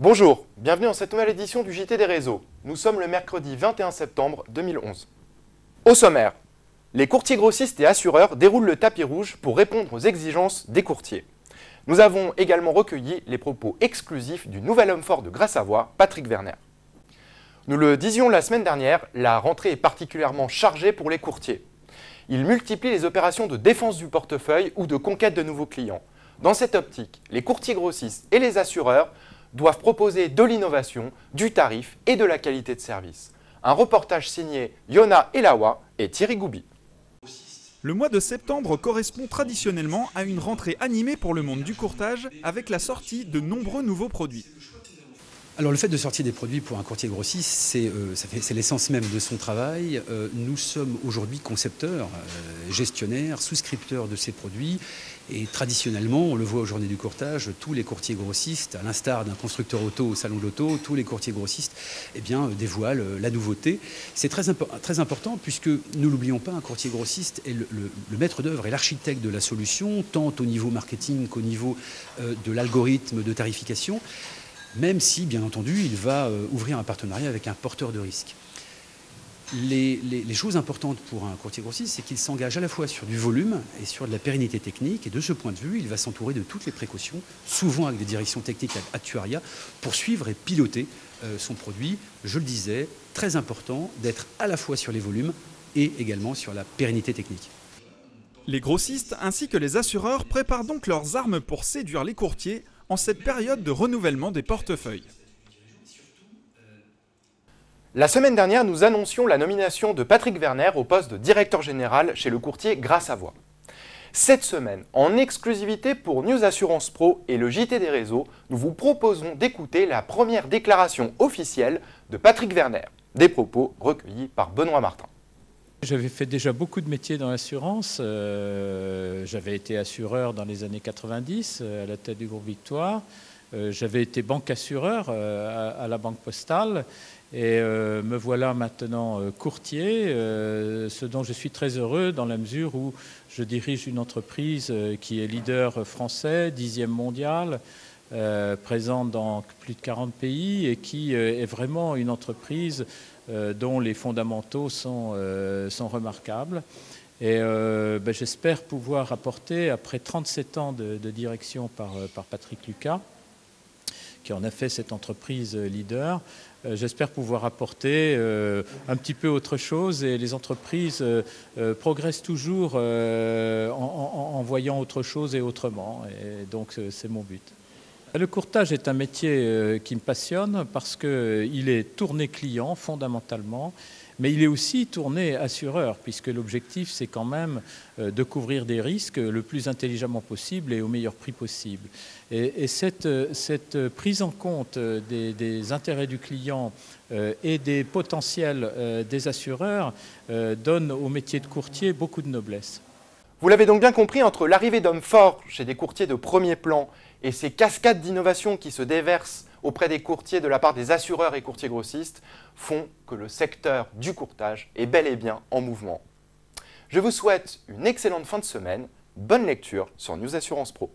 Bonjour, bienvenue dans cette nouvelle édition du JT des réseaux. Nous sommes le mercredi 21 septembre 2011. Au sommaire, les courtiers grossistes et assureurs déroulent le tapis rouge pour répondre aux exigences des courtiers. Nous avons également recueilli les propos exclusifs du nouvel homme fort de Gras-Savoye, Patrick Werner. Nous le disions la semaine dernière, la rentrée est particulièrement chargée pour les courtiers. Ils multiplient les opérations de défense du portefeuille ou de conquête de nouveaux clients. Dans cette optique, les courtiers grossistes et les assureurs doivent proposer de l'innovation, du tarif et de la qualité de service. Un reportage signé Yona Elawa et Thierry Goubi. Le mois de septembre correspond traditionnellement à une rentrée animée pour le monde du courtage avec la sortie de nombreux nouveaux produits. Alors le fait de sortir des produits pour un courtier grossiste, c'est l'essence même de son travail. Nous sommes aujourd'hui concepteurs, gestionnaires, souscripteurs de ces produits. Et traditionnellement, on le voit aux journées du courtage, tous les courtiers grossistes, à l'instar d'un constructeur auto au salon de l'auto, tous les courtiers grossistes dévoilent la nouveauté. C'est très important puisque, ne l'oublions pas, un courtier grossiste est le maître d'œuvre et l'architecte de la solution, tant au niveau marketing qu'au niveau de l'algorithme de tarification, même si, bien entendu, il va ouvrir un partenariat avec un porteur de risque. Les choses importantes pour un courtier grossiste, c'est qu'il s'engage à la fois sur du volume et sur de la pérennité technique. Et de ce point de vue, il va s'entourer de toutes les précautions, souvent avec des directions techniques actuariat, pour suivre et piloter son produit. Je le disais, très important d'être à la fois sur les volumes et également sur la pérennité technique. Les grossistes ainsi que les assureurs préparent donc leurs armes pour séduire les courtiers en cette période de renouvellement des portefeuilles. La semaine dernière, nous annoncions la nomination de Patrick Werner au poste de directeur général chez le courtier Gras-Savoye. Cette semaine, en exclusivité pour News Assurance Pro et le JT des réseaux, nous vous proposons d'écouter la première déclaration officielle de Patrick Werner. Des propos recueillis par Benoît Martin. J'avais fait déjà beaucoup de métiers dans l'assurance. J'avais été assureur dans les années 90 à la tête du groupe Victoire. J'avais été banque assureur à la Banque Postale. Et me voilà maintenant courtier, ce dont je suis très heureux dans la mesure où je dirige une entreprise qui est leader français, 10e mondial, présente dans plus de 40 pays et qui est vraiment une entreprise dont les fondamentaux sont remarquables. Et j'espère pouvoir apporter, après 37 ans de direction par Patrick Lucas, qui en a fait cette entreprise leader, j'espère pouvoir apporter un petit peu autre chose. Et les entreprises progressent toujours en voyant autre chose et autrement. Et donc c'est mon but. Le courtage est un métier qui me passionne parce qu'il est tourné client fondamentalement, mais il est aussi tourné assureur, puisque l'objectif c'est quand même de couvrir des risques le plus intelligemment possible et au meilleur prix possible. Et cette prise en compte des intérêts du client et des potentiels des assureurs donne au métier de courtier beaucoup de noblesse. Vous l'avez donc bien compris, entre l'arrivée d'hommes forts chez des courtiers de premier plan et ces cascades d'innovation qui se déversent auprès des courtiers de la part des assureurs et courtiers grossistes font que le secteur du courtage est bel et bien en mouvement. Je vous souhaite une excellente fin de semaine, bonne lecture sur News Assurance Pro.